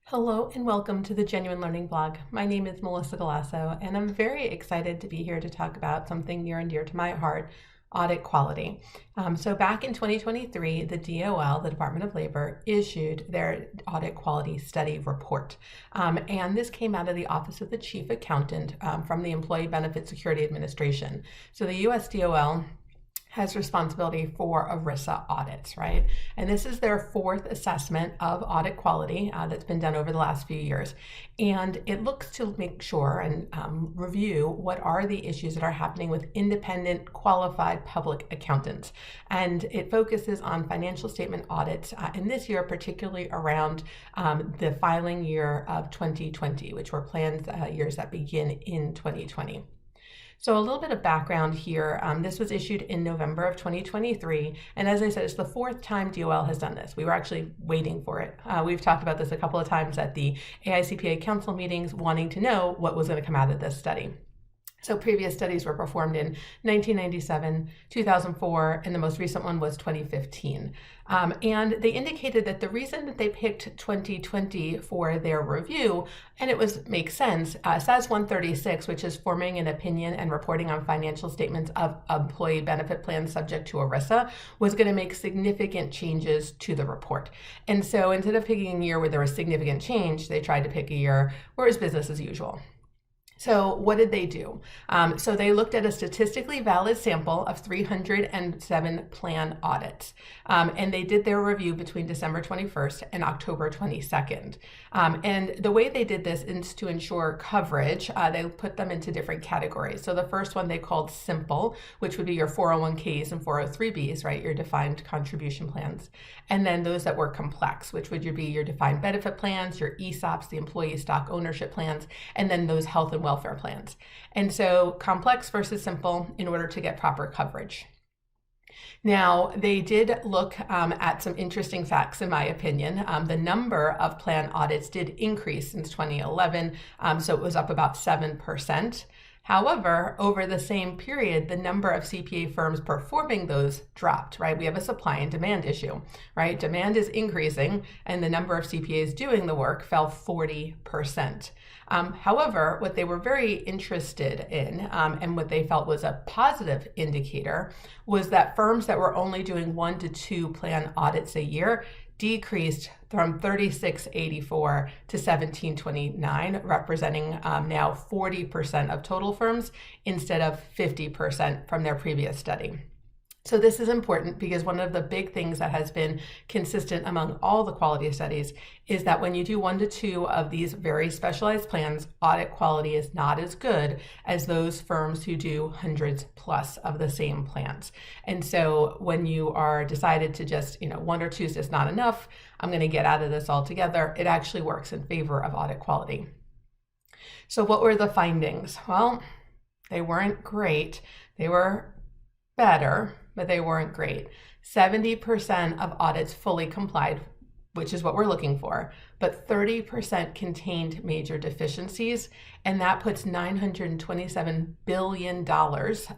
Hello and welcome to the Genuine Learning Blog. My name is Melisa Galasso, and I'm very excited to be here to talk about something near and dear to my heart, audit quality. So back in 2023, the DOL, the Department of Labor, issued their audit quality study report. And this came out of the Office of the Chief Accountant from the Employee Benefit Security Administration. So the US DOL has responsibility for ERISA audits, right? And this is their fourth assessment of audit quality that's been done over the last few years. And it looks to make sure and review what are the issues that are happening with independent, qualified public accountants. And it focuses on financial statement audits, and this year particularly around the filing year of 2020, which were planned years that begin in 2020. So a little bit of background here. This was issued in November of 2023. And as I said, it's the fourth time DOL has done this. We were actually waiting for it. We've talked about this a couple of times at the AICPA council meetings, wanting to know what was going to come out of this study. So previous studies were performed in 1997, 2004, and the most recent one was 2015. And they indicated that the reason that they picked 2020 for their review, and makes sense, SAS 136, which is forming an opinion and reporting on financial statements of employee benefit plans subject to ERISA, was going to make significant changes to the report. And so instead of picking a year where there was significant change, they tried to pick a year where it was business as usual. So what did they do? So they looked at a statistically valid sample of 307 plan audits, and they did their review between December 21st and October 22nd. And the way they did this is to ensure coverage. They put them into different categories. So the first one they called simple, which would be your 401ks and 403bs, right? Your defined contribution plans. And then those that were complex, which would be your defined benefit plans, your ESOPs, the employee stock ownership plans, and then those health and welfare plans. And so complex versus simple in order to get proper coverage. Now, they did look at some interesting facts, in my opinion. The number of plan audits did increase since 2011, so it was up about 7%. However, over the same period, the number of CPA firms performing those dropped, right? We have a supply and demand issue, right? Demand is increasing and the number of CPAs doing the work fell 40%. However, what they were very interested in and what they felt was a positive indicator was that firms that were only doing 1 to 2 plan audits a year decreased from 3684 to 1729, representing now 40% of total firms instead of 50% from their previous study. So this is important because one of the big things that has been consistent among all the quality studies is that when you do 1 to 2 of these very specialized plans, audit quality is not as good as those firms who do hundreds plus of the same plans. And so when you are decided to just, 1 or 2 is just not enough, I'm going to get out of this altogether, it actually works in favor of audit quality. So what were the findings? Well, they weren't great. They were better, but they weren't great. 70% of audits fully complied, which is what we're looking for, but 30% contained major deficiencies, and that puts $927 billion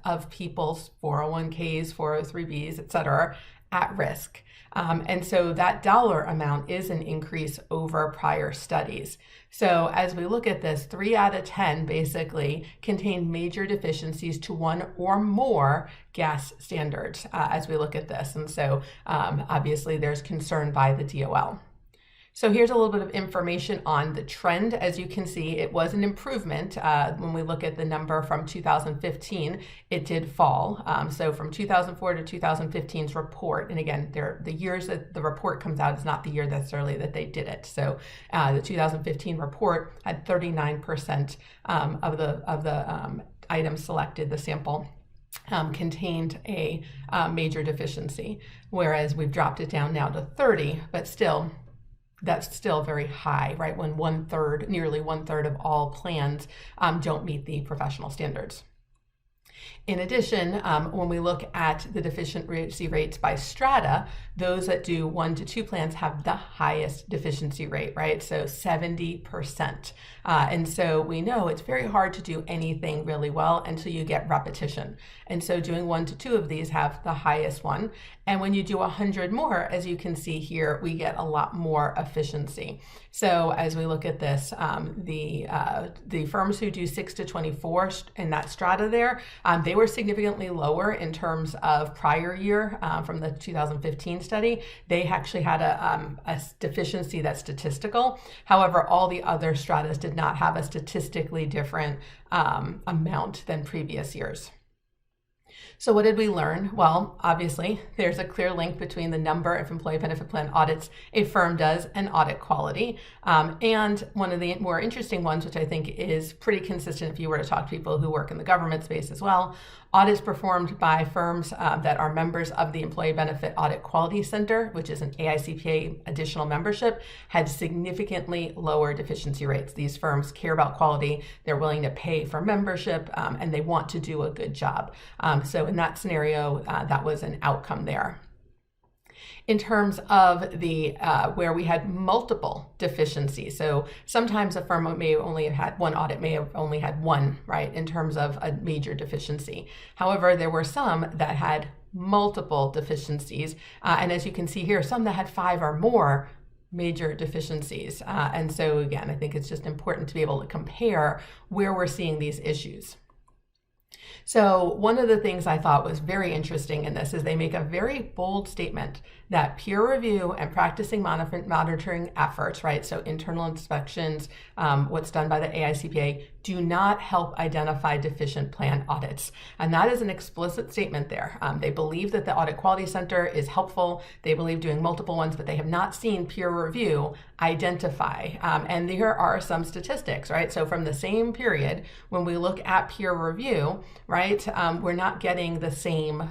of people's 401ks, 403bs, et cetera, at risk. And so that dollar amount is an increase over prior studies. So as we look at this, 3 out of 10 basically contain major deficiencies to 1 or more GAS standards as we look at this. And so obviously there's concern by the DOL. So here's a little bit of information on the trend. As you can see, it was an improvement. When we look at the number from 2015, it did fall. So from 2004 to 2015's report, and again, the years that the report comes out is not the year necessarily that they did it. So the 2015 report had 39% of the items selected, the sample, contained a major deficiency, whereas we've dropped it down now to 30, but still, that's still very high, right? When nearly one third of all plans don't meet the professional standards. In addition, when we look at the deficiency rates by strata, those that do 1 to 2 plans have the highest deficiency rate, right? So 70%. And so we know it's very hard to do anything really well until you get repetition. And so doing 1 to 2 of these have the highest one. And when you do 100 more, as you can see here, we get a lot more efficiency. So as we look at this, the firms who do 6 to 24 in that strata there, they were significantly lower in terms of prior year from the 2015 study. They actually had a deficiency that's statistical. However, all the other stratas did not have a statistically different amount than previous years. So what did we learn? Well, obviously, there's a clear link between the number of employee benefit plan audits a firm does and audit quality. And one of the more interesting ones, which I think is pretty consistent if you were to talk to people who work in the government space as well, audits performed by firms that are members of the Employee Benefit Audit Quality Center, which is an AICPA additional membership, had significantly lower deficiency rates. These firms care about quality, they're willing to pay for membership, and they want to do a good job. So in that scenario, that was an outcome there. In terms of the where we had multiple deficiencies, so sometimes a firm may have only had one audit, may have only had one, right, in terms of a major deficiency. However, there were some that had multiple deficiencies, and as you can see here, some that had 5 or more major deficiencies. And so again, I think it's just important to be able to compare where we're seeing these issues. So one of the things I thought was very interesting in this is they make a very bold statement that peer review and practicing monitoring efforts, right, so internal inspections, what's done by the AICPA, do not help identify deficient plan audits. And that is an explicit statement there. They believe that the Audit Quality Center is helpful. They believe doing multiple ones, but they have not seen peer review identify. And there are some statistics, right? So from the same period, when we look at peer review, right, we're not getting the same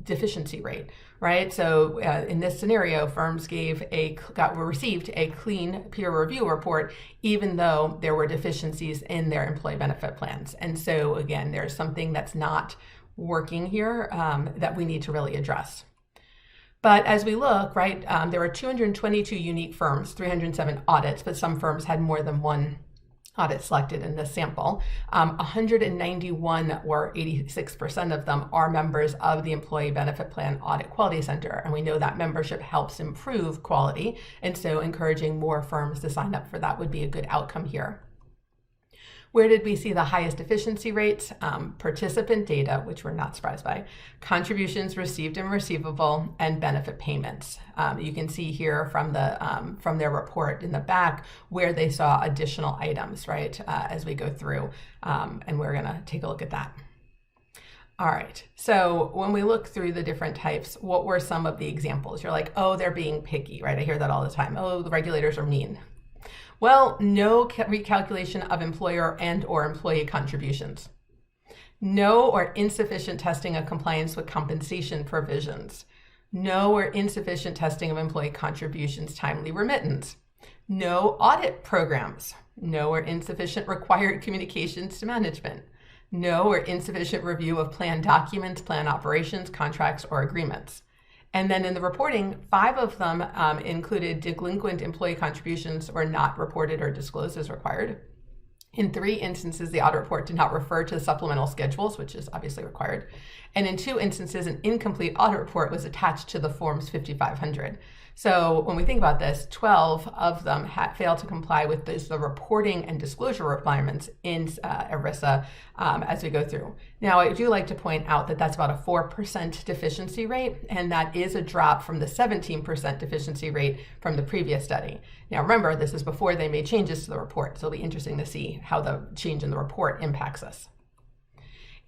deficiency rate, right? So in this scenario, firms received a clean peer review report, even though there were deficiencies in their employee benefit plans. And so again, there's something that's not working here that we need to really address. But as we look, right, there were 222 unique firms, 307 audits, but some firms had more than one audit selected in this sample. 191 or 86% of them are members of the Employee Benefit Plan Audit Quality Center. And we know that membership helps improve quality. And so encouraging more firms to sign up for that would be a good outcome here. Where did we see the highest deficiency rates? Participant data, which we're not surprised by, contributions received and receivable, and benefit payments. You can see here from their report in the back where they saw additional items, right, as we go through, and we're gonna take a look at that. All right, so when we look through the different types, what were some of the examples? You're like, oh, they're being picky, right? I hear that all the time. Oh, the regulators are mean. Well, no recalculation of employer and or employee contributions. No or insufficient testing of compliance with compensation provisions. No or insufficient testing of employee contributions timely remittance. No audit programs. No or insufficient required communications to management. No or insufficient review of plan documents, plan operations, contracts, or agreements. And then in the reporting, 5 of them included delinquent employee contributions or not reported or disclosed as required. In 3 instances, the audit report did not refer to the supplemental schedules, which is obviously required. And in 2 instances, an incomplete audit report was attached to the Forms 5500. So when we think about this, 12 of them had failed to comply with the reporting and disclosure requirements in ERISA as we go through. Now, I do like to point out that that's about a 4% deficiency rate, and that is a drop from the 17% deficiency rate from the previous study. Now, remember, this is before they made changes to the report, so it'll be interesting to see how the change in the report impacts us.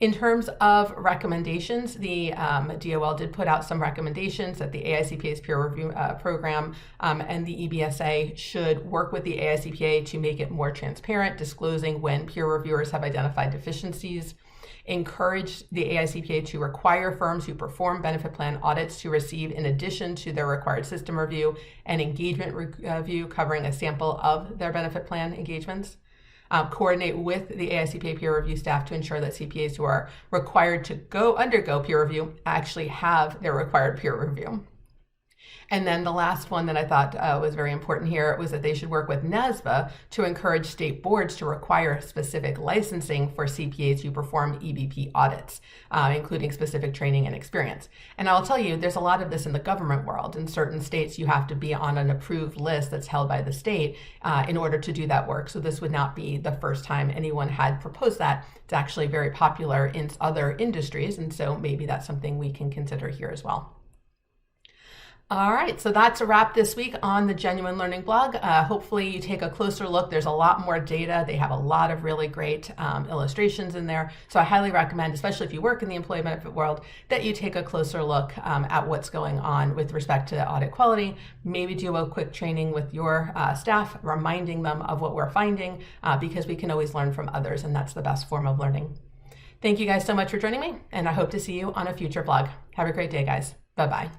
In terms of recommendations, the DOL did put out some recommendations that the AICPA's peer review program and the EBSA should work with the AICPA to make it more transparent, disclosing when peer reviewers have identified deficiencies. Encourage the AICPA to require firms who perform benefit plan audits to receive, in addition to their required system review, an engagement review covering a sample of their benefit plan engagements. coordinate with the AICPA peer review staff to ensure that CPAs who are required to undergo peer review actually have their required peer review. And then the last one that I thought was very important here was that they should work with NASBA to encourage state boards to require specific licensing for CPAs who perform EBP audits, including specific training and experience. And I'll tell you, there's a lot of this in the government world. In certain states, you have to be on an approved list that's held by the state in order to do that work. So this would not be the first time anyone had proposed that. It's actually very popular in other industries, and so maybe that's something we can consider here as well. All right, so that's a wrap this week on the Genuine Learning blog. Hopefully you take a closer look. There's a lot more data. They have a lot of really great illustrations in there. So I highly recommend, especially if you work in the employee benefit world, that you take a closer look at what's going on with respect to audit quality. Maybe do a quick training with your staff, reminding them of what we're finding, because we can always learn from others, and that's the best form of learning. Thank you guys so much for joining me, and I hope to see you on a future blog. Have a great day, guys. Bye-bye.